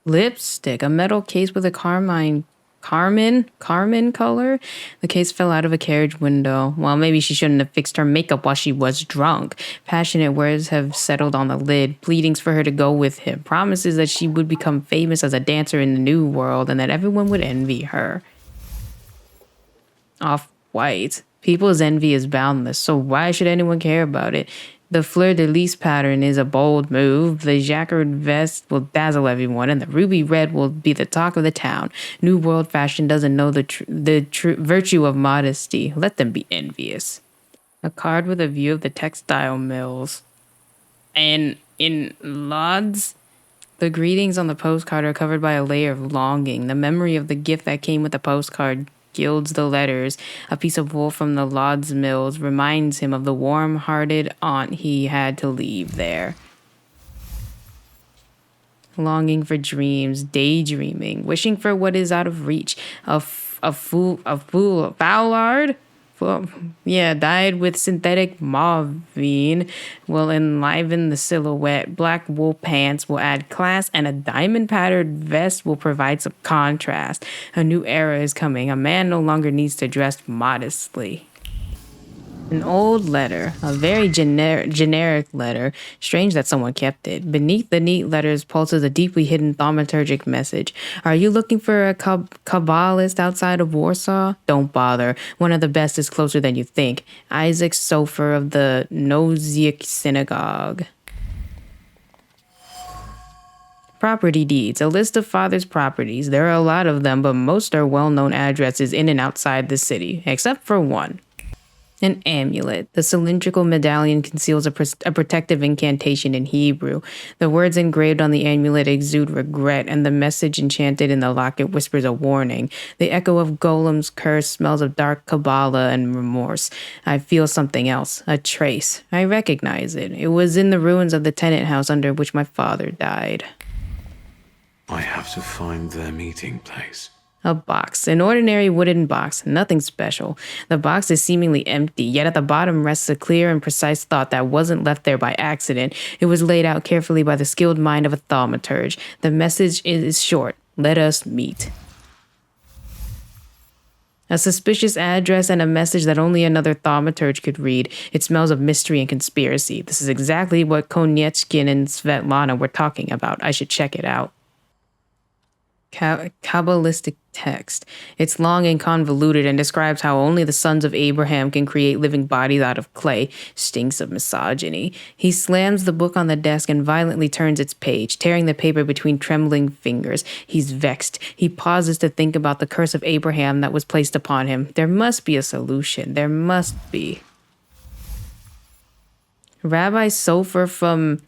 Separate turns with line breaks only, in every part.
Lipstick, a metal case with a carmine color. The case fell out of a carriage window. Well, maybe she shouldn't have fixed her makeup while she was drunk. Passionate words have settled on the lid, pleadings for her to go with him, promises that she would become famous as a dancer in the new world and that everyone would envy her. Off-white. People's envy is boundless, so why should anyone care about it? The fleur-de-lis pattern is a bold move. The jacquard vest will dazzle everyone, and the ruby red will be the talk of the town. New world fashion doesn't know the virtue of modesty. Let them be envious. A card with a view of the textile mills. And in Lodz, the greetings on the postcard are covered by a layer of longing. The memory of the gift that came with the postcard gilds the letters. A piece of wool from the Lodz mills reminds him of the warm-hearted aunt he had to leave there. Longing for dreams, daydreaming, wishing for what is out of reach. A foulard? Dyed with synthetic mauvine will enliven the silhouette. Black wool pants will add class, and a diamond-patterned vest will provide some contrast. A new era is coming. A man no longer needs to dress modestly. An old letter, a very generic letter. Strange that someone kept it. Beneath the neat letters pulses a deeply hidden thaumaturgic message. Are you looking for a Kabbalist outside of Warsaw? Don't bother. One of the best is closer than you think. Isaac Sofer of the Nozick Synagogue. Property deeds, a list of father's properties. There are a lot of them, but most are well-known addresses in and outside the city, except for one. An amulet. The cylindrical medallion conceals a protective incantation in Hebrew. The words engraved on the amulet exude regret, and the message enchanted in the locket whispers a warning. The echo of Golem's curse smells of dark Kabbalah and remorse. I feel something else, a trace. I recognize it. It was in the ruins of the tenant house under which my father died.
I have to find their meeting place.
A box, an ordinary wooden box, nothing special. The box is seemingly empty, yet at the bottom rests a clear and precise thought that wasn't left there by accident. It was laid out carefully by the skilled mind of a thaumaturge. The message is short. Let us meet. A suspicious address and a message that only another thaumaturge could read. It smells of mystery and conspiracy. This is exactly what Konieczkin and Svetlana were talking about. I should check it out. Kabbalistic text. It's long and convoluted and describes how only the sons of Abraham can create living bodies out of clay. Stinks of misogyny. He slams the book on the desk and violently turns its page, tearing the paper between trembling fingers. He's vexed. He pauses to think about the curse of Abraham that was placed upon him. There must be a solution. There must be. Rabbi Sofer from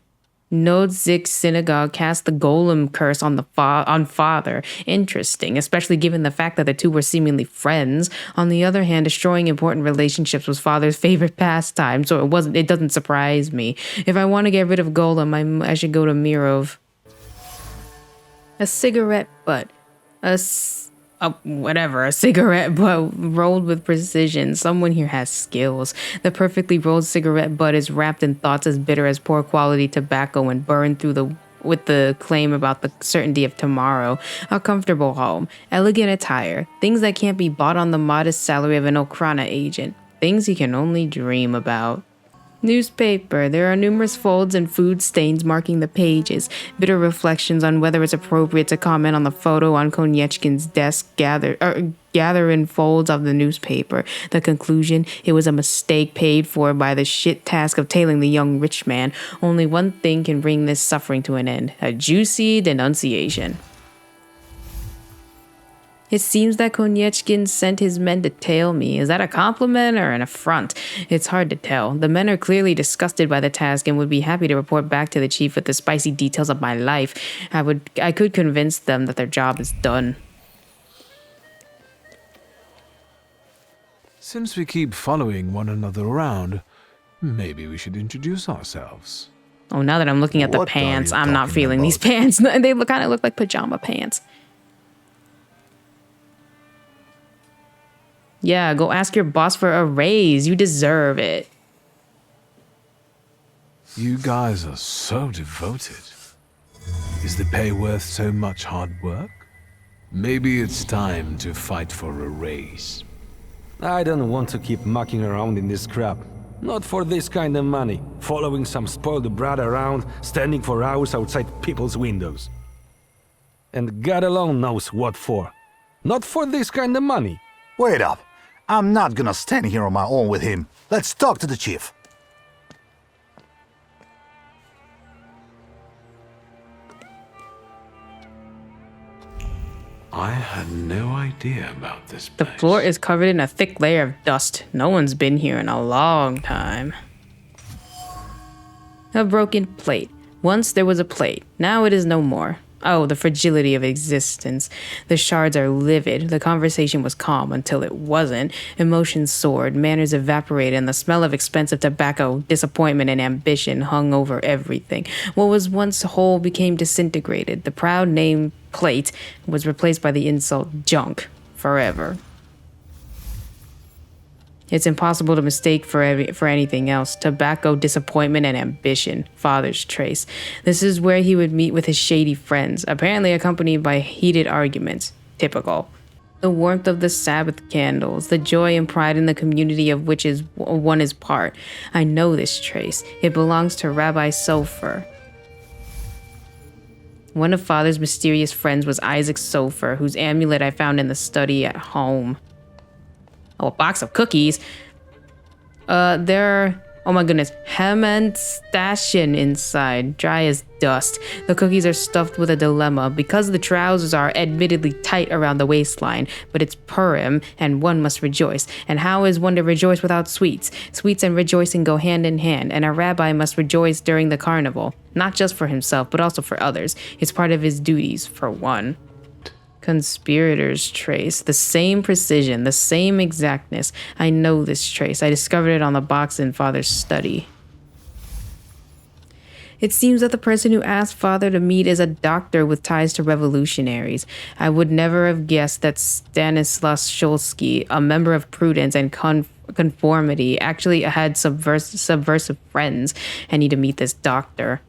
Nozick Synagogue cast the golem curse on father. Interesting, especially given the fact that the two were seemingly friends. On the other hand, destroying important relationships was father's favorite pastime, so it doesn't surprise me. If I want to get rid of golem, I should go to Mirov. A cigarette butt. A cigarette butt rolled with precision. Someone here has skills. The perfectly rolled cigarette butt is wrapped in thoughts as bitter as poor quality tobacco and burned through with the claim about the certainty of tomorrow. A comfortable home, elegant attire, things that can't be bought on the modest salary of an Okrana agent, things he can only dream about. Newspaper. There are numerous folds and food stains marking the pages. Bitter reflections on whether it's appropriate to comment on the photo on Konieczkin's desk gather in folds of the newspaper. The conclusion, it was a mistake paid for by the shit task of tailing the young rich man. Only one thing can bring this suffering to an end. A juicy denunciation. It seems that Konieczkin sent his men to tail me. Is that a compliment or an affront? It's hard to tell. The men are clearly disgusted by the task and would be happy to report back to the chief with the spicy details of my life. I could convince them that their job is done.
Since we keep following one another around, maybe we should introduce ourselves.
Oh, now that I'm looking at the pants, I'm not feeling these pants. They kind of look like pajama pants. Yeah, go ask your boss for a raise. You deserve it.
You guys are so devoted. Is the pay worth so much hard work? Maybe it's time to fight for a raise.
I don't want to keep mucking around in this crap. Not for this kind of money. Following some spoiled brat around, standing for hours outside people's windows. And God alone knows what for. Not for this kind of money.
Wait up. I'm not gonna stand here on my own with him. Let's talk to the chief.
I had no idea about this
The
place.
floor is covered in a thick layer of dust. No one's been here in a long time. A broken plate. Once there was a plate. Now it is no more. Oh, the fragility of existence. The shards are livid. The conversation was calm until it wasn't. Emotions soared, manners evaporated, and the smell of expensive tobacco, disappointment, and ambition hung over everything. What was once whole became disintegrated. The proud name plate was replaced by the insult junk forever. It's impossible to mistake for anything else. Tobacco, disappointment, and ambition. Father's trace. This is where he would meet with his shady friends, apparently accompanied by heated arguments. Typical. The warmth of the Sabbath candles, the joy and pride in the community of which one is part. I know this trace. It belongs to Rabbi Sofer. One of Father's mysterious friends was Isaac Sofer, whose amulet I found in the study at home. Oh, a box of cookies. There are, oh my goodness, ham and stashin inside, dry as dust. The cookies are stuffed with a dilemma because the trousers are admittedly tight around the waistline, but it's Purim and one must rejoice. And how is one to rejoice without sweets? Sweets and rejoicing go hand in hand, and a rabbi must rejoice during the carnival, not just for himself, but also for others. It's part of his duties, for one. Conspirator's trace. The same precision, the same exactness. I know this trace. I discovered it on the box in Father's study. It seems that the person who asked Father to meet is a doctor with ties to revolutionaries. I would never have guessed that Stanislas Shulsky, a member of Prudence and Conformity, actually had subversive friends. I need to meet this doctor.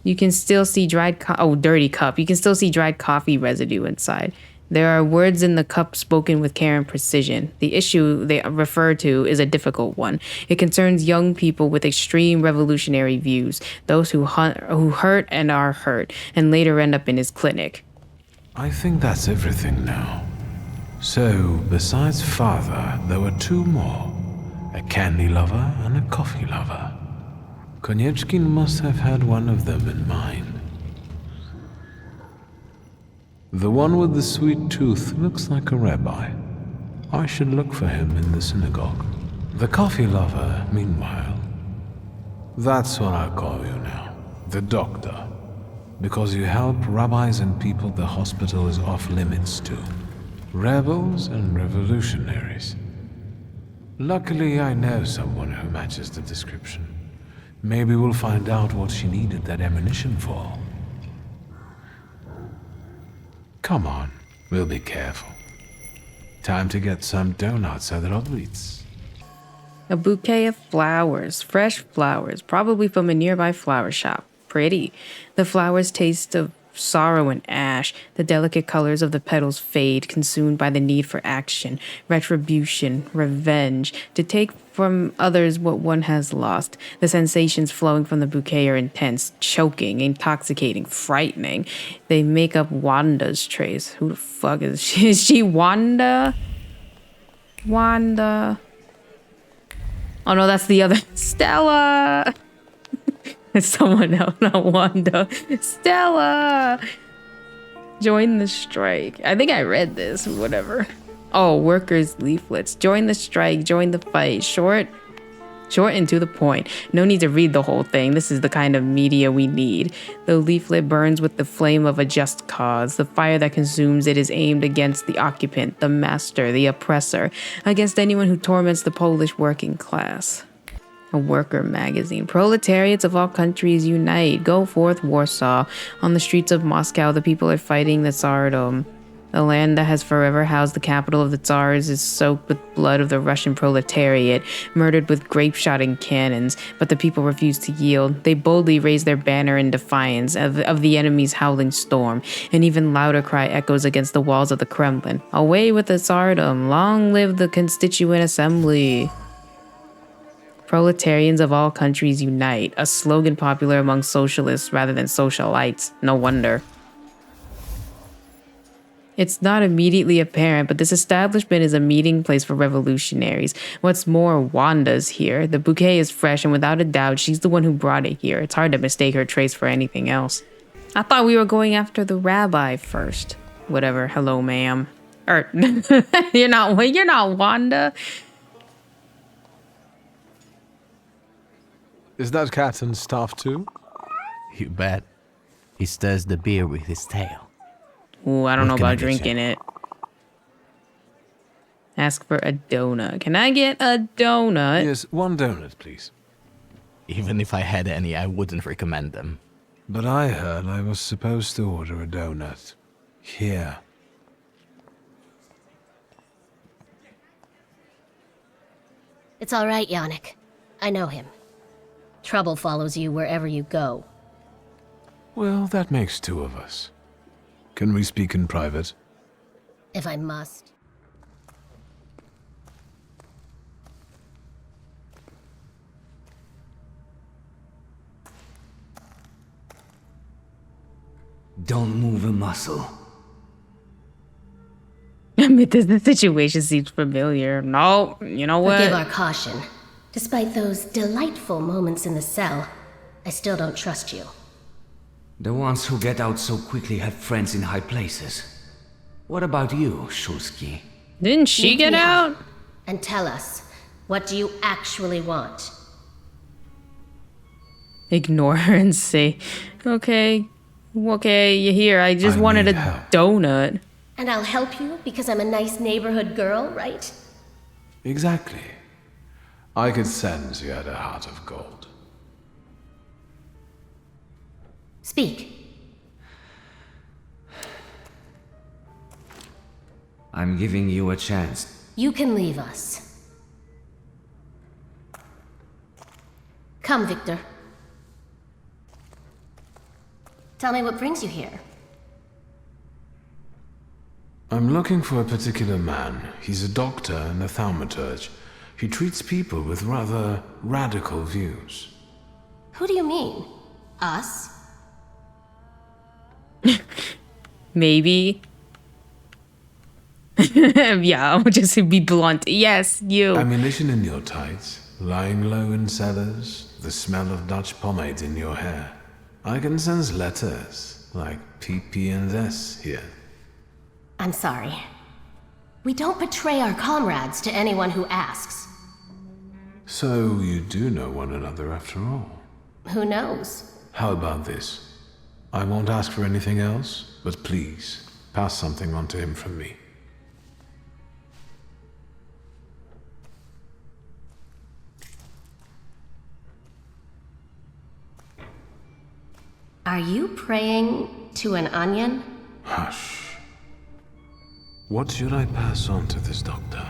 You can still see dirty cup. You can still see dried coffee residue inside. There are words in the cup spoken with care and precision. The issue they refer to is a difficult one. It concerns young people with extreme revolutionary views, those who hurt and are hurt, and later end up in his clinic.
I think that's everything now. So, besides Father, there were two more. A candy lover and a coffee lover. Konieczkin must have had one of them in mind. The one with the sweet tooth looks like a rabbi. I should look for him in the synagogue. The coffee lover, meanwhile, that's what I call you now. The doctor. Because you help rabbis and people the hospital is off limits to. Rebels and revolutionaries. Luckily, I know someone who matches the description. Maybe we'll find out what she needed that ammunition for. Come on, we'll be careful. Time to get some donuts at Rodwitz.
A bouquet of flowers, fresh flowers, probably from a nearby flower shop. Pretty. The flowers taste of sorrow and ash. The delicate colors of the petals fade, consumed by the need for action, retribution, revenge, to take from others what one has lost. The sensations flowing from the bouquet are intense, choking, intoxicating, frightening. They make up Wanda's trace. Who the fuck is she? Is she Wanda? Wanda. Oh no, that's the other. Stella! It's someone else, not Wanda. Stella! Join the strike. I think I read this, whatever. Oh, workers' leaflets. Join the strike, join the fight. Short and to the point. No need to read the whole thing. This is the kind of media we need. The leaflet burns with the flame of a just cause. The fire that consumes it is aimed against the occupant, the master, the oppressor, against anyone who torments the Polish working class. A worker magazine. Proletariats of all countries unite. Go forth, Warsaw. On the streets of Moscow, the people are fighting the Tsardom. The land that has forever housed the capital of the Tsars is soaked with blood of the Russian proletariat, murdered with grape-shot and cannons, but the people refuse to yield. They boldly raise their banner in defiance of the enemy's howling storm. An even louder cry echoes against the walls of the Kremlin. Away with the Tsardom! Long live the Constituent Assembly! Proletarians of all countries unite, a slogan popular among socialists rather than socialites. No wonder. It's not immediately apparent, but this establishment is a meeting place for revolutionaries. What's more, Wanda's here. The bouquet is fresh, and without a doubt, she's the one who brought it here. It's hard to mistake her trace for anything else. I thought we were going after the rabbi first. Whatever. Hello, ma'am. Or you're not Wanda.
Is that Captain's staff too?
You bet. He stirs the beer with his tail.
Ooh, I don't know
What can I
about
get
drinking
you?
it. Ask for a donut. Can I get a donut?
Yes, one donut, please.
Even if I had any, I wouldn't recommend them.
But I heard I was supposed to order a donut. Here.
It's all right, Yannick. I know him. Trouble follows you wherever you go.
Well, that makes two of us. Can we speak in private?
If I must.
Don't move a muscle.
Admit this, the situation seems familiar. No, you know what?
Forgive our caution. Despite those delightful moments in the cell, I still don't trust you.
The ones who get out so quickly have friends in high places. What about you, Shulsky?
Didn't she
Meet
get
me
out?
up and tell us, what do you actually want?
Ignore her and say, okay, you're here. I just
I
wanted
need
a
help.
donut.
And I'll help you because I'm a nice neighborhood girl, right?
Exactly. I could sense you had a heart of gold.
Speak.
I'm giving you a chance.
You can leave us. Come, Victor. Tell me what brings you here.
I'm looking for a particular man. He's a doctor and a thaumaturge. He treats people with rather radical views.
Who do you mean? Us?
Maybe. Yeah, I'll just be blunt. Yes, you.
Ammunition in your tights, lying low in cellars, the smell of Dutch pomade in your hair. I can sense letters like PP and S here.
I'm sorry. We don't betray our comrades to anyone who asks.
So you do know one another after all.
Who knows?
How about this? I won't ask for anything else, but please, pass something on to him from me.
Are you praying to an onion?
Hush. What should I pass on to this doctor?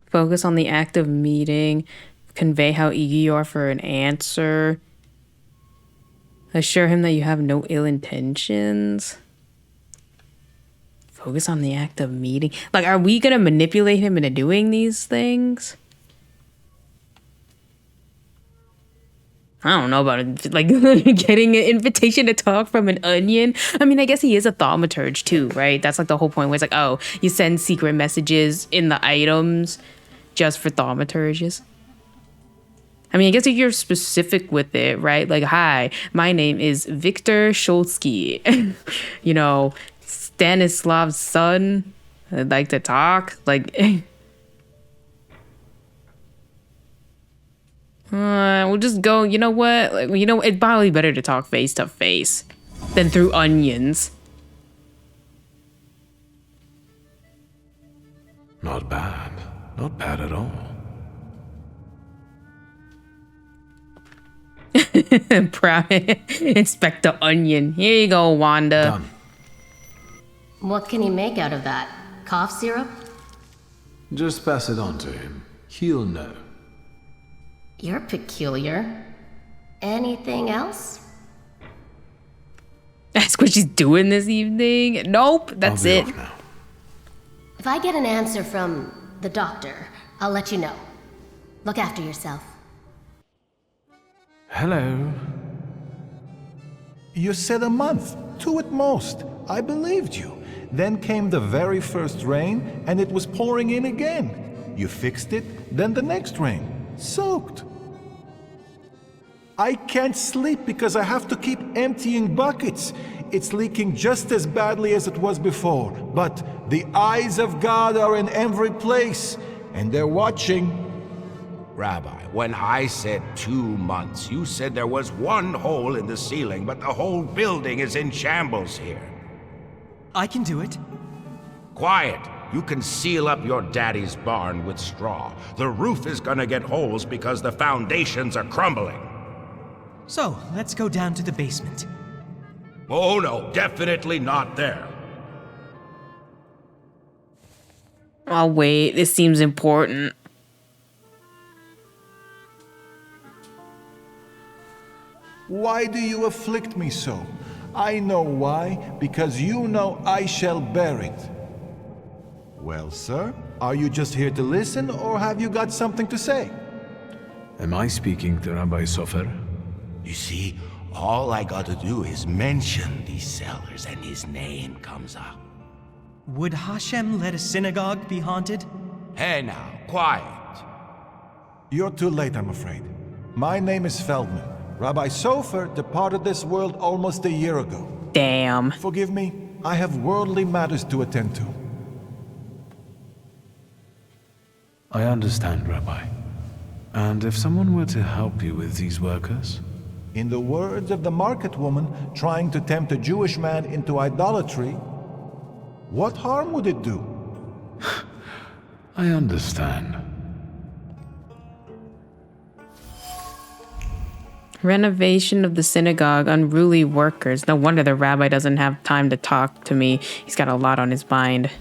Focus on the act of meeting. Convey how eager you are for an answer. Assure him that you have no ill intentions. Focus on the act of meeting. Like, are we gonna manipulate him into doing these things? I don't know about it. Like, getting an invitation to talk from an onion. I mean, I guess he is a thaumaturge too, right? That's like the whole point where it's like, oh, you send secret messages in the items just for thaumaturges. I mean, I guess if you're specific with it, right? Like, hi, my name is Victor Shulsky. You know, Stanislav's son. I'd like to talk. Like, we'll just go, you know what? Like, you know, it's probably better to talk face to face than through onions.
Not bad. Not bad at all.
Proud Inspector Onion. Here you go, Wanda.
Done.
What can you make out of that? Cough syrup?
Just pass it on to him. He'll know.
You're peculiar. Anything else?
Ask what she's doing this evening. Nope, that's
I'll be
it.
off now.
If I get an answer from the doctor, I'll let you know. Look after yourself.
Hello.
You said a month, 2 at most. I believed you. Then came the very first rain, and it was pouring in again. You fixed it, then the next rain. Soaked. I can't sleep because I have to keep emptying buckets. It's leaking just as badly as it was before. But the eyes of God are in every place, and they're watching.
Rabbi, when I said 2 months, you said there was one hole in the ceiling, but the whole building is in shambles here.
I can do it.
Quiet! You can seal up your daddy's barn with straw. The roof is gonna get holes because the foundations are crumbling.
So, let's go down to the basement.
Oh no, definitely not there.
I'll wait. This seems important.
Why do you afflict me so? I know why, because you know I shall bear it. Well, sir, are you just here to listen, or have you got something to say?
Am I speaking to Rabbi Sofer?
You see, all I gotta do is mention these cellars and his name comes up.
Would Hashem let a synagogue be haunted?
Hey now, quiet.
You're too late, I'm afraid. My name is Feldman. Rabbi Sofer departed this world almost a year ago.
Damn.
Forgive me, I have worldly matters to attend to.
I understand, Rabbi. And if someone were to help you with these workers?
In the words of the market woman trying to tempt a Jewish man into idolatry, what harm would it do?
I understand.
Renovation of the synagogue, unruly workers. No wonder the rabbi doesn't have time to talk to me. He's got a lot on his mind.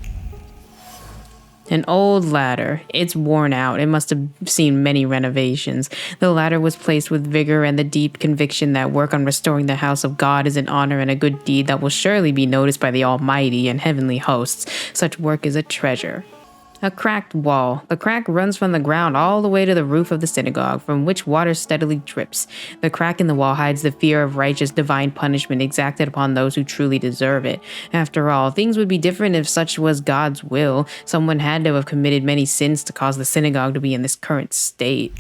An old ladder. It's worn out. It must have seen many renovations. The ladder was placed with vigor and the deep conviction that work on restoring the house of God is an honor and a good deed that will surely be noticed by the Almighty and heavenly hosts. Such work is a treasure. A cracked wall. The crack runs from the ground all the way to the roof of the synagogue, from which water steadily drips. The crack in the wall hides the fear of righteous divine punishment exacted upon those who truly deserve it. After all, things would be different if such was God's will. Someone had to have committed many sins to cause the synagogue to be in this current state.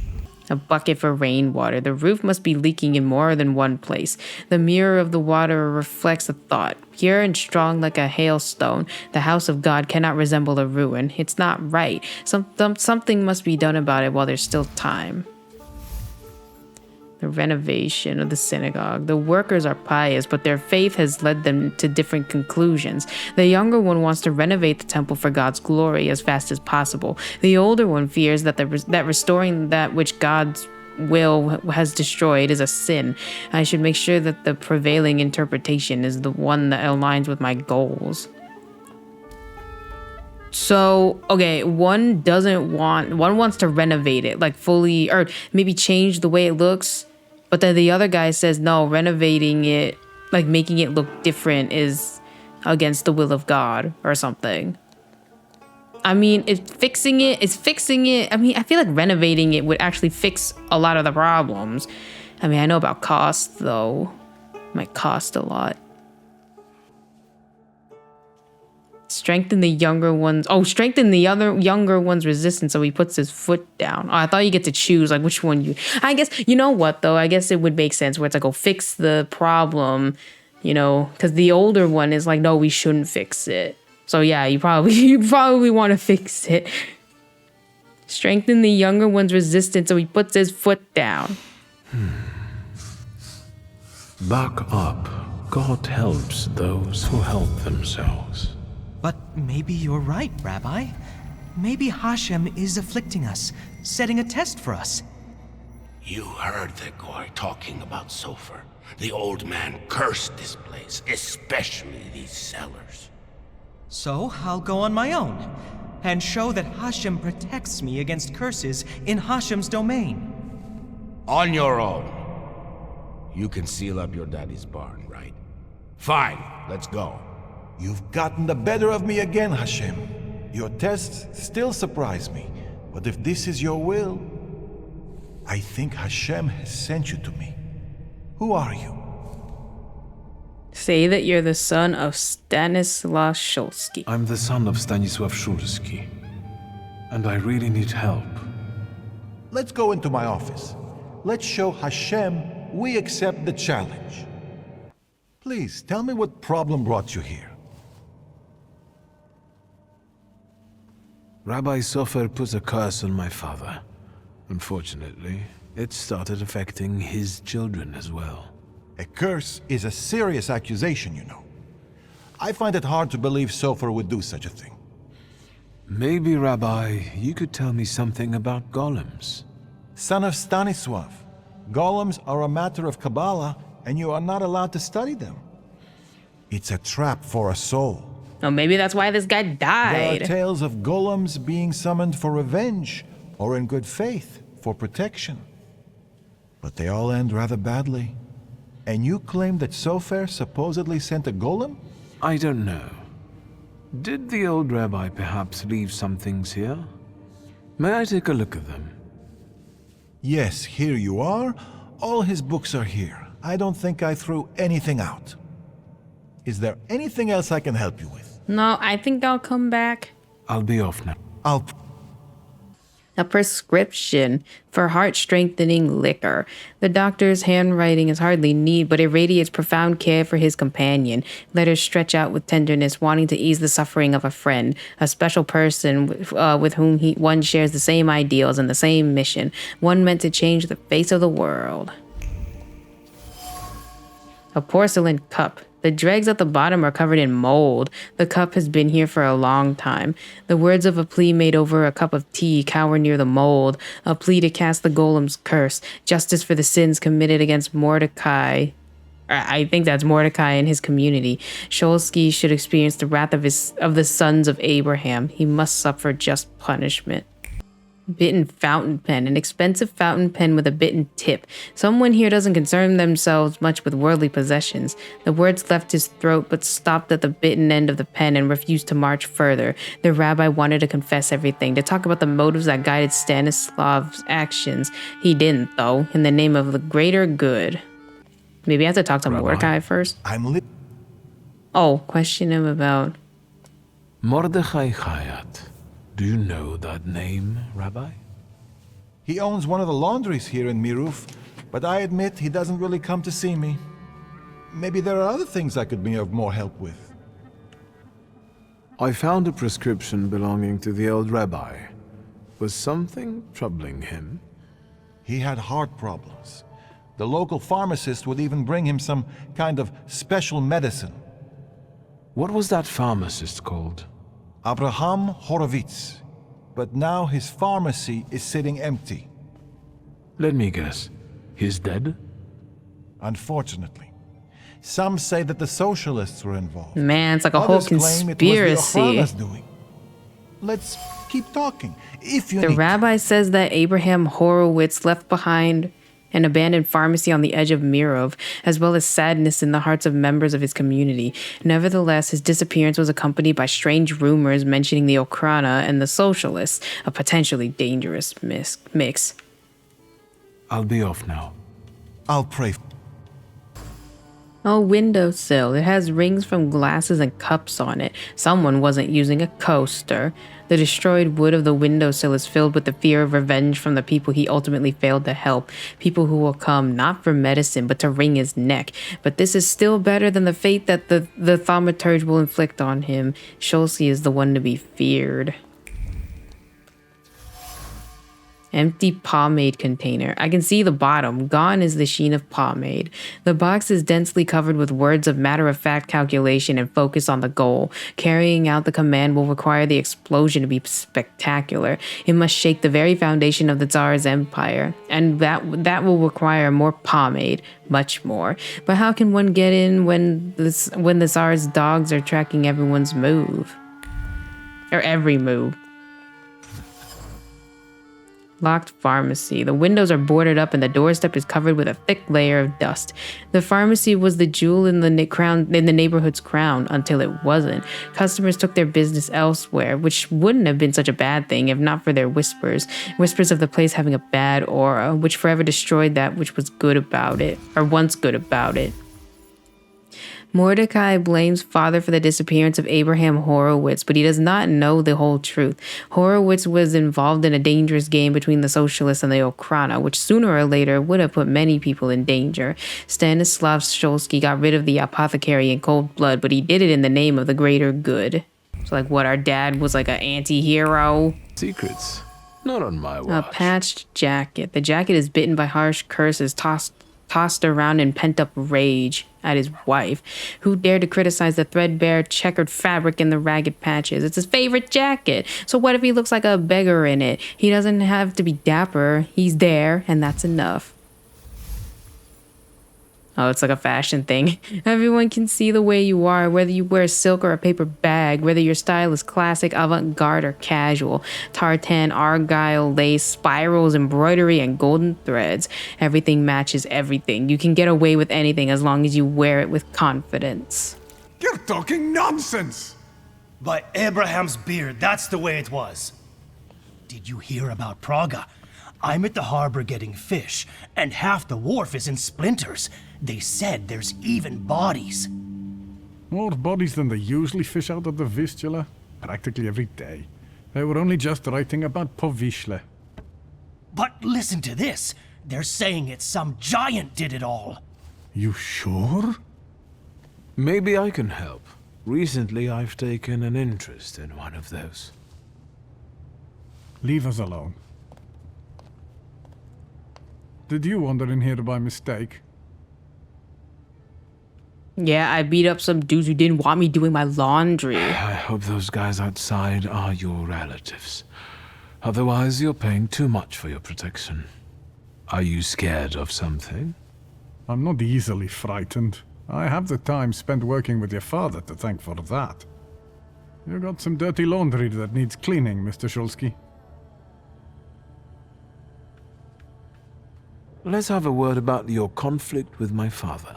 A bucket for rainwater. The roof must be leaking in more than one place. The mirror of the water reflects a thought. Pure and strong like a hailstone, the house of God cannot resemble a ruin. It's not right. Something must be done about it while there's still time. The renovation of the synagogue. The workers are pious, but their faith has led them to different conclusions. The younger one wants to renovate the temple for God's glory as fast as possible. The older one fears that that restoring that which God's will has destroyed is a sin. I should make sure that the prevailing interpretation is the one that aligns with my goals. So, okay, one wants to renovate it, like fully, or maybe change the way it looks. But then the other guy says, no, renovating it, like making it look different is against the will of God or something. I mean, it's fixing it. I mean, I feel like renovating it would actually fix a lot of the problems. I mean, I know about cost, though. It might cost a lot. Strengthen the younger one's... Oh, strengthen the other younger one's resistance so he puts his foot down. Oh, I thought you get to choose, like, which one you... I guess, you know what, though? I guess it would make sense where it's like, oh, fix the problem, you know? Because the older one is like, no, we shouldn't fix it. So, yeah, you probably want to fix it. Strengthen the younger one's resistance so he puts his foot down.
Back up. God helps those who help themselves.
But maybe you're right, Rabbi. Maybe Hashem is afflicting us, setting a test for us.
You heard the guy talking about Sofer. The old man cursed this place, especially these cellars.
So I'll go on my own and show that Hashem protects me against curses in Hashem's domain.
On your own. You can seal up your daddy's barn, right? Fine, let's go.
You've gotten the better of me again, Hashem. Your tests still surprise me, but if this is your will, I think Hashem has sent you to me. Who are you?
Say that you're the son of Stanislaw Shulsky.
I'm the son of Stanisław Szulski, and I really need help.
Let's go into my office. Let's show Hashem we accept the challenge. Please, tell me what problem brought you here.
Rabbi Sofer put a curse on my father. Unfortunately, it started affecting his children as well.
A curse is a serious accusation, you know. I find it hard to believe Sofer would do such a thing.
Maybe, Rabbi, you could tell me something about golems.
Son of Stanisław, golems are a matter of Kabbalah, and you are not allowed to study them. It's a trap for a soul.
Oh, maybe that's why this guy died.
There are tales of golems being summoned for revenge, or in good faith, for protection. But they all end rather badly. And you claim that Sofer supposedly sent a golem?
I don't know. Did the old rabbi perhaps leave some things here? May I take a look at them?
Yes, here you are. All his books are here. I don't think I threw anything out. Is there anything else I can help you with?
No, I think I'll come back.
I'll be off now.
A prescription for heart-strengthening liquor. The doctor's handwriting is hardly neat, but it radiates profound care for his companion. Letters stretch out with tenderness, wanting to ease the suffering of a friend, a special person with whom one shares the same ideals and the same mission, one meant to change the face of the world. A porcelain cup. The dregs at the bottom are covered in mold. The cup has been here for a long time. The words of a plea made over a cup of tea cower near the mold. A plea to cast the golem's curse. Justice for the sins committed against Mordecai. I think that's Mordecai and his community. Shulsky should experience the wrath of the sons of Abraham. He must suffer just punishment. Bitten fountain pen, an expensive fountain pen with a bitten tip. Someone here doesn't concern themselves much with worldly possessions. The words left his throat but stopped at the bitten end of the pen and refused to march further. The rabbi wanted to confess everything, to talk about the motives that guided Stanislav's actions. He didn't, though, in the name of the greater good. Maybe I have to talk to Mordecai first. Question him about
Mordechai Chayat. Do you know that name, Rabbi?
He owns one of the laundries here in Miruf, but I admit he doesn't really come to see me. Maybe there are other things I could be of more help with.
I found a prescription belonging to the old rabbi. Was something troubling him?
He had heart problems. The local pharmacist would even bring him some kind of special medicine.
What was that pharmacist called?
Abraham Horowitz. But now his pharmacy is sitting empty.
Let me guess. He's dead?
Unfortunately. Some say that the socialists were involved.
Man, it's like a whole conspiracy.
Let's keep talking.
The rabbi says that Abraham Horowitz left behind an abandoned pharmacy on the edge of Mirov, as well as sadness in the hearts of members of his community. Nevertheless, his disappearance was accompanied by strange rumors mentioning the Okrana and the socialists, a potentially dangerous mix.
I'll be off now.
I'll pray.
A windowsill. It has rings from glasses and cups on it. Someone wasn't using a coaster. The destroyed wood of the windowsill is filled with the fear of revenge from the people he ultimately failed to help. People who will come not for medicine, but to wring his neck. But this is still better than the fate that the Thaumaturge will inflict on him. Shulsky is the one to be feared. Empty pomade container. I can see the bottom. Gone is the sheen of pomade. The box is densely covered with words of matter-of-fact calculation and focus on the goal. Carrying out the command will require the explosion to be spectacular. It must shake the very foundation of the Tsar's empire. And that will require more pomade. Much more. But how can one get in when the Tsar's dogs are tracking everyone's move? Or every move. Locked pharmacy. The windows are boarded up and the doorstep is covered with a thick layer of dust. The pharmacy was the jewel in the neighborhood's crown until it wasn't. Customers took their business elsewhere, which wouldn't have been such a bad thing if not for their whispers. Whispers of the place having a bad aura, which forever destroyed that which was good about it, or once good about it. Mordecai blames father for the disappearance of Abraham Horowitz, but he does not know the whole truth. Horowitz was involved in a dangerous game between the Socialists and the Okhrana, which sooner or later would have put many people in danger. Stanislav Shulsky got rid of the apothecary in cold blood, but he did it in the name of the greater good. So like what, our dad was like an anti-hero?
Secrets. Not on my watch.
A patched jacket. The jacket is bitten by harsh curses, tossed around in pent-up rage at his wife, who dared to criticize the threadbare checkered fabric and the ragged patches. It's his favorite jacket. So what if he looks like a beggar in it? He doesn't have to be dapper. He's there, and that's enough. Oh, it's like a fashion thing. Everyone can see the way you are, whether you wear silk or a paper bag, whether your style is classic, avant-garde, or casual. Tartan, argyle, lace, spirals, embroidery, and golden threads. Everything matches everything. You can get away with anything as long as you wear it with confidence.
You're talking nonsense!
By Abraham's beard, that's the way it was. Did you hear about Praga? I'm at the harbor getting fish, and half the wharf is in splinters. They said there's even bodies.
More bodies than they usually fish out of the Vistula, practically every day. They were only just writing about Povishle.
But listen to this. They're saying it's some giant did it all.
You sure?
Maybe I can help. Recently, I've taken an interest in one of those.
Leave us alone. Did you wander in here by mistake?
Yeah, I beat up some dudes who didn't want me doing my laundry.
I hope those guys outside are your relatives. Otherwise, you're paying too much for your protection. Are you scared of something?
I'm not easily frightened. I have the time spent working with your father to thank for that. You got some dirty laundry that needs cleaning, Mr. Shulsky.
Let's have a word about your conflict with my father.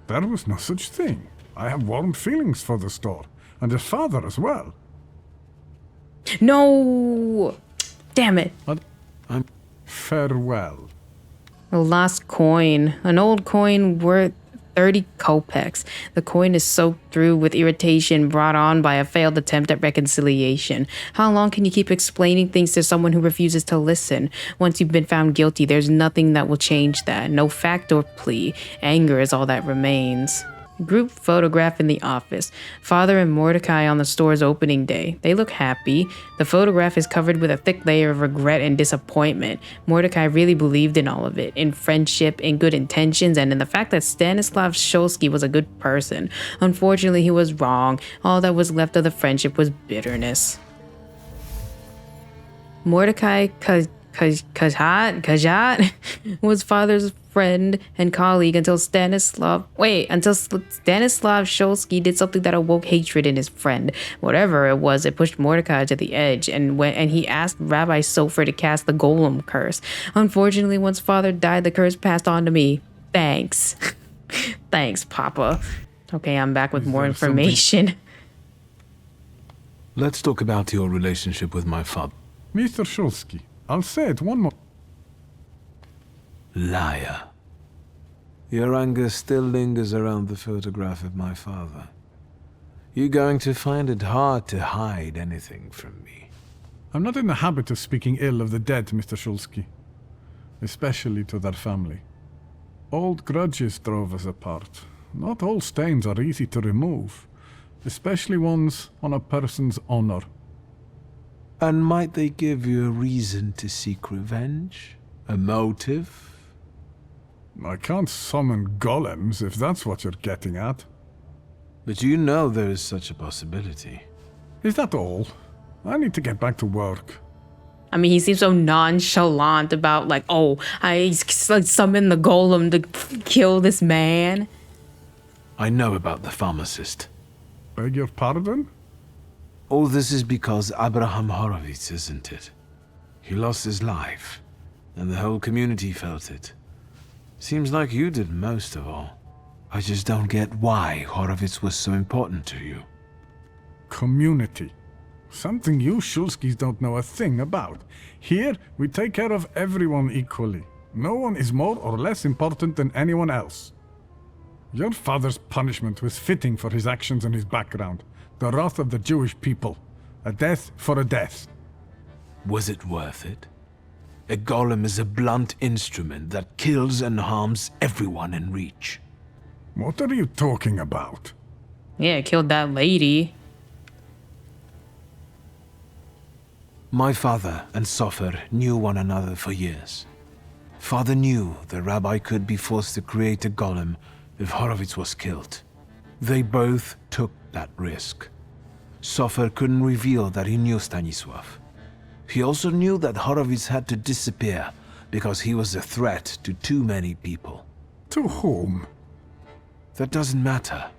There was no such thing. I have warm feelings for the store, and his father as well.
No! Damn it.
Farewell.
A lost coin. An old coin worth 30 kopecks. The coin is soaked through with irritation brought on by a failed attempt at reconciliation. How long can you keep explaining things to someone who refuses to listen? Once you've been found guilty, there's nothing that will change that. No fact or plea. Anger is all that remains. Group photograph in the office. Father and Mordecai on the store's opening day. They look happy. The photograph is covered with a thick layer of regret and disappointment. Mordecai really believed in all of it, in friendship, in good intentions, and in the fact that Stanislav Shulsky was a good person. Unfortunately, he was wrong. All that was left of the friendship was bitterness. Mordecai Kajat was father's friend and colleague until Stanislav Shulsky did something that awoke hatred in his friend. Whatever it was, it pushed Mordecai to the edge, and he asked Rabbi Sofer to cast the golem curse. Unfortunately, once father died, the curse passed on to me. Thanks. Thanks, Papa. Okay, I'm back with more information.
Let's talk about your relationship with my father.
Mr. Shulsky, I'll say it one more.
Liar. Your anger still lingers around the photograph of my father. You're going to find it hard to hide anything from me.
I'm not in the habit of speaking ill of the dead, Mr. Shulsky. Especially to their family. Old grudges drove us apart. Not all stains are easy to remove. Especially ones on a person's honor.
And might they give you a reason to seek revenge? A motive?
I can't summon golems, if that's what you're getting at.
But you know there is such a possibility.
Is that all? I need to get back to work.
I mean, he seems so nonchalant about, like, oh, I summoned the golem to kill this man.
I know about the pharmacist.
Beg your pardon?
All this is because Abraham Horowitz, isn't it? He lost his life, and the whole community felt it. Seems like you did most of all. I just don't get why Horowitz was so important to you.
Community. Something you Shulskis don't know a thing about. Here, we take care of everyone equally. No one is more or less important than anyone else. Your father's punishment was fitting for his actions and his background. The wrath of the Jewish people. A death for a death.
Was it worth it? A golem is a blunt instrument that kills and harms everyone in reach.
What are you talking about?
Yeah, it killed that lady.
My father and Sofer knew one another for years. Father knew the rabbi could be forced to create a golem if Horowitz was killed. They both took that risk. Sofer couldn't reveal that he knew Stanisław. He also knew that Horowitz had to disappear because he was a threat to too many people.
To whom?
That doesn't matter.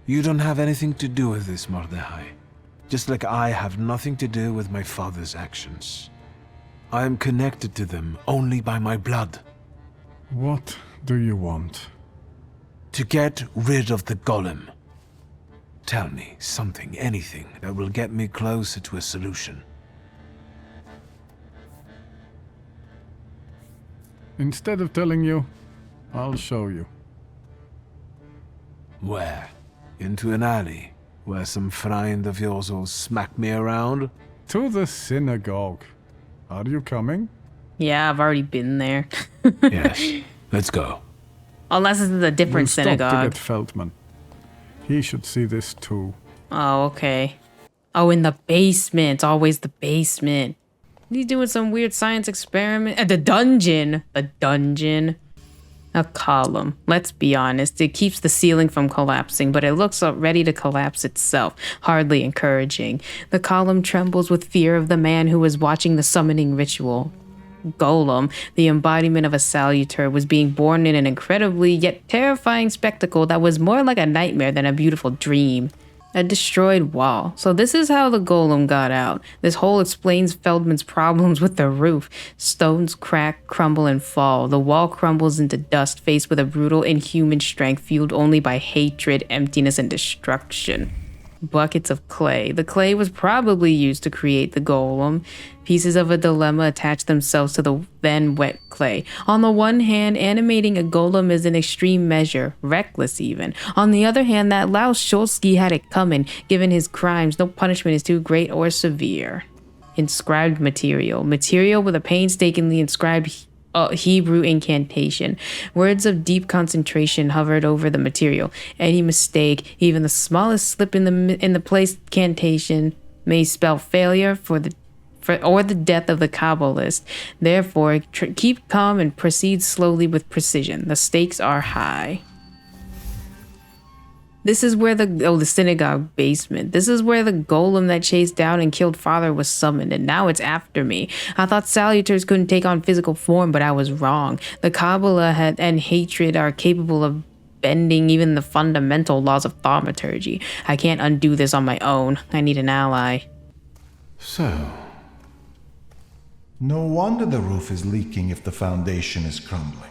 You don't have anything to do with this, Mordechai. Just like I have nothing to do with my father's actions. I am connected to them only by my blood.
What do you want?
To get rid of the golem. Tell me something, anything, that will get me closer to a solution.
Instead of telling you, I'll show you.
Where? Into an alley, where some friend of yours will smack me around?
To the synagogue. Are you coming?
Yeah, I've already been there.
Yes, let's go.
Unless this is a different
We'll
synagogue.
Stop to get Feldman. He should see this too.
Oh, okay. Oh, in the basement. Always the basement. He's doing some weird science experiment at the dungeon. The dungeon. A column. Let's be honest. It keeps the ceiling from collapsing, but it looks ready to collapse itself. Hardly encouraging. The column trembles with fear of the man who was watching the summoning ritual. Golem, the embodiment of a salutor, was being born in an incredibly yet terrifying spectacle that was more like a nightmare than a beautiful dream. A destroyed wall. So this is how the golem got out. This hole explains Feldman's problems with the roof. Stones crack, crumble, and fall. The wall crumbles into dust, faced with a brutal, inhuman strength fueled only by hatred, emptiness, and destruction. Buckets of clay. The clay was probably used to create the golem. Pieces of a dilemma attach themselves to the then wet clay. On the one hand, animating a golem is an extreme measure, reckless even. On the other hand, that Laos Shulsky had it coming. Given his crimes, no punishment is too great or severe. Inscribed material. Material with a painstakingly inscribed Hebrew incantation. Words of deep concentration hovered over the material. Any mistake, even the smallest slip in the placed incantation, may spell failure or the death of the Kabbalist. Therefore, keep calm and proceed slowly with precision. The stakes are high. This is where the synagogue basement. This is where the golem that chased down and killed father was summoned, and now it's after me. I thought salutors couldn't take on physical form, but I was wrong. The Kabbalah and hatred are capable of bending even the fundamental laws of thaumaturgy. I can't undo this on my own. I need an ally.
So...
No wonder the roof is leaking if the foundation is crumbling.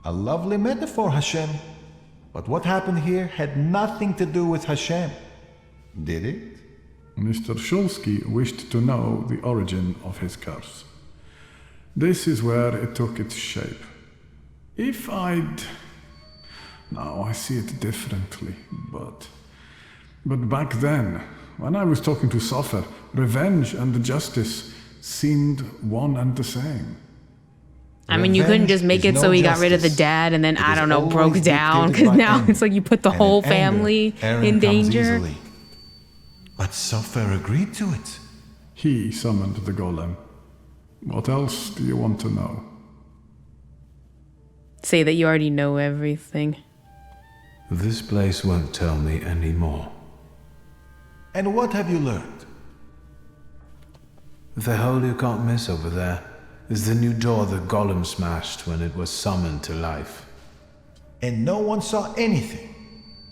A lovely metaphor, Hashem. But what happened here had nothing to do with Hashem. Did it?
Mr. Shulsky wished to know the origin of his curse. This is where it took its shape. If I'd... Now I see it differently, but back then, when I was talking to Sofer, revenge and justice seemed one and the same.
I mean, you couldn't just make it so he got rid of the dad and then, I don't know, broke down. Because now it's like you put the whole family in danger.
But Sofer agreed to it.
He summoned the golem. What else do you want to know?
Say that you already know everything.
This place won't tell me anymore.
And what have you learned?
The hole you can't miss over there is the new door the golem smashed when it was summoned to life.
And no one saw anything.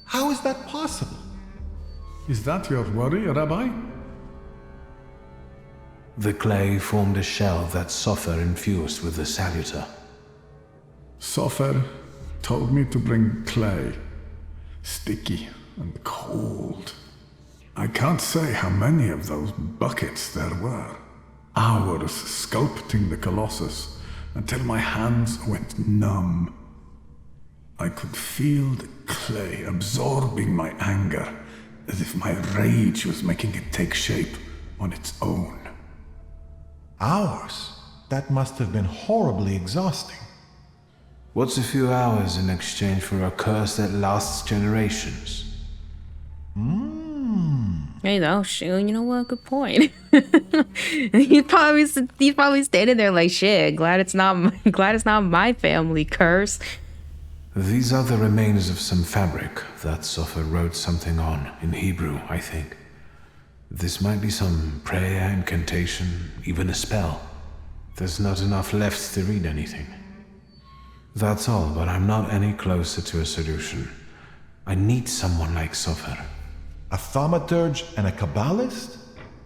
How is that possible?
Is that your worry, Rabbi?
The clay formed a shell that Sopher infused with the saluter.
Sopher told me to bring clay. Sticky and cold. I can't say how many of those buckets there were. Hours sculpting the Colossus until my hands went numb. I could feel the clay absorbing my anger, as if my rage was making it take shape on its own.
Hours? That must have been horribly exhausting.
What's a few hours in exchange for a curse that lasts generations?
You know, shoot, you know what? Good point. he's probably standing there like, shit. Glad it's not my family curse.
These are the remains of some fabric that Sopher wrote something on in Hebrew, I think. This might be some prayer, incantation, even a spell. There's not enough left to read anything. That's all, but I'm not any closer to a solution. I need someone like Sopher.
A thaumaturge and a kabbalist?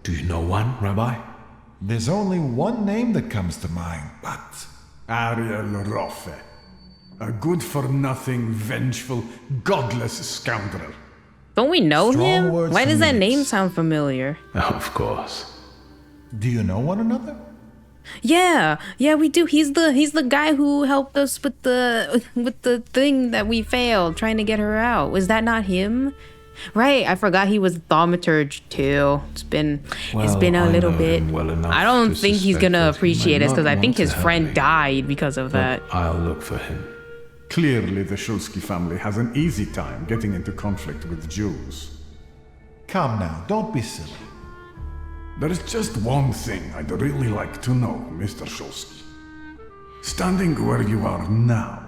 Do you know one, Rabbi?
There's only one name that comes to mind, but...
Ariel Roffe. A good-for-nothing, vengeful, godless scoundrel.
Don't we know
Strong
him?
words
Why does
from
that
lips.
name sound familiar?
Of course.
Do you know one another?
Yeah, we do. He's the guy who helped us with the thing that we failed, trying to get her out. Was that not him? Right, I forgot he was Thaumaturge too. It's been a little bit. I don't think he's gonna appreciate us because I think his friend died because of that.
I'll look for him.
Clearly, the Shulsky family has an easy time getting into conflict with Jews.
Come now, don't be silly.
There is just one thing I'd really like to know, Mr. Shulsky. Standing where you are now,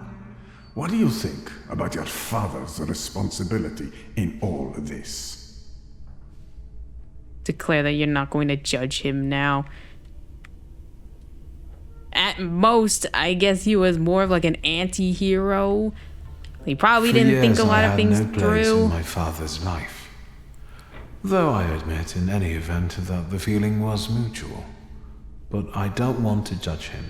what do you think about your father's responsibility in all this?
Declare that you're not going to judge him now. At most, I guess he was more of like an anti-hero. He probably didn't think a lot of things
I had no place
through.
in my father's life. Though I admit in any event that the feeling was mutual. But I don't want to judge him.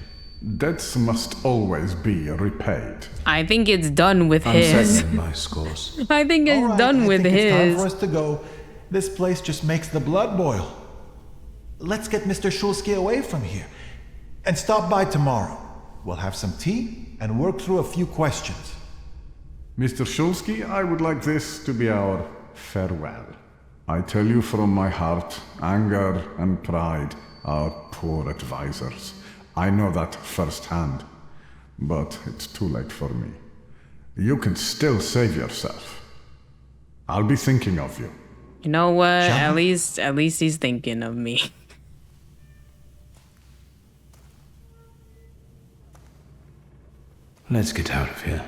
Debts must always be repaid.
I think it's done with
I'm
his.
settling my scores.
I think it's
All right,
done with
I think it's time for
his.
us to go. This place just makes the blood boil. Let's get Mr. Shulsky away from here. And stop by tomorrow. We'll have some tea and work through a few questions.
Mr. Shulsky, I would like this to be our farewell. I tell you from my heart, anger and pride are poor advisors. I know that firsthand, but it's too late for me. You can still save yourself. I'll be thinking of you.
You know what?
John?
At least he's thinking of me.
Let's get out of here.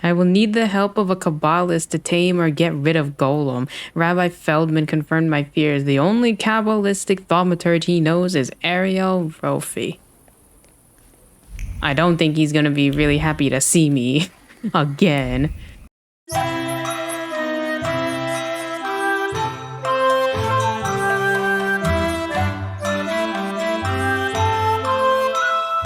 I will need the help of a Kabbalist to tame or get rid of Golem. Rabbi Feldman confirmed my fears. The only Kabbalistic thaumaturge he knows is Ariel Rofi. I don't think he's gonna be really happy to see me again.